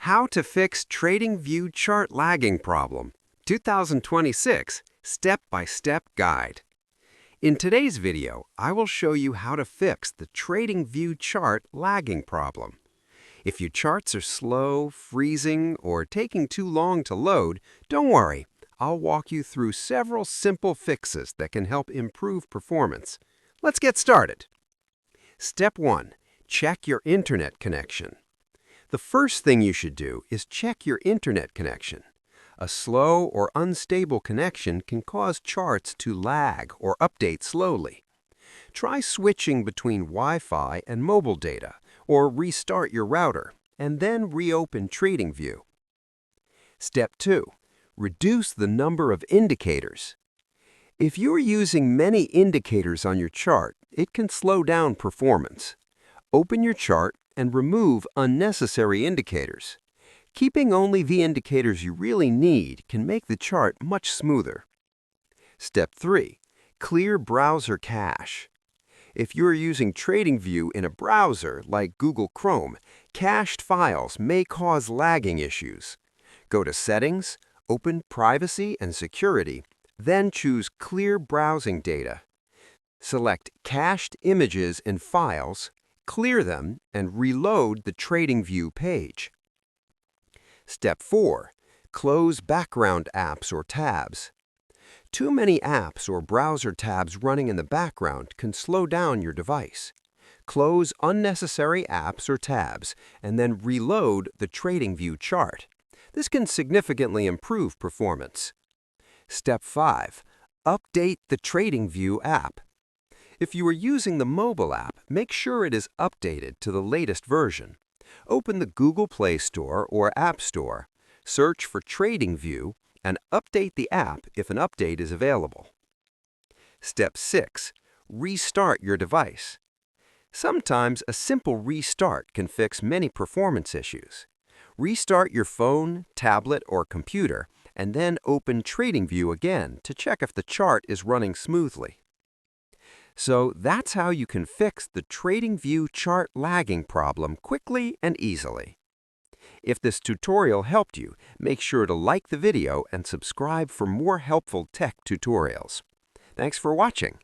How to Fix TradingView Chart Lagging Problem, 2026 Step-by-Step Guide. In today's video, I will show you how to fix the TradingView Chart lagging problem. If your charts are slow, freezing, or taking too long to load, don't worry. I'll walk you through several simple fixes that can help improve performance. Let's get started. Step 1. Check your internet connection. The first thing you should do is check your internet connection. A slow or unstable connection can cause charts to lag or update slowly. Try switching between Wi-Fi and mobile data, or restart your router, and then reopen TradingView. Step 2. Reduce the number of indicators. If you are using many indicators on your chart, it can slow down performance. Open your chart and remove unnecessary indicators. Keeping only the indicators you really need can make the chart much smoother. Step 3. Clear browser cache. If you are using TradingView in a browser like Google Chrome, cached files may cause lagging issues. Go to Settings, open Privacy and Security, then choose Clear Browsing Data. Select Cached Images and Files, clear them, and reload the TradingView page. Step 4. Close background apps or tabs. Too many apps or browser tabs running in the background can slow down your device. Close unnecessary apps or tabs, and then reload the TradingView chart. This can significantly improve performance. Step 5. Update the TradingView app. If you are using the mobile app, make sure it is updated to the latest version. Open the Google Play Store or App Store, search for TradingView, and update the app if an update is available. Step 6. Restart your device. Sometimes a simple restart can fix many performance issues. Restart your phone, tablet, or computer, and then open TradingView again to check if the chart is running smoothly. So that's how you can fix the TradingView chart lagging problem quickly and easily. If this tutorial helped you, make sure to like the video and subscribe for more helpful tech tutorials. Thanks for watching.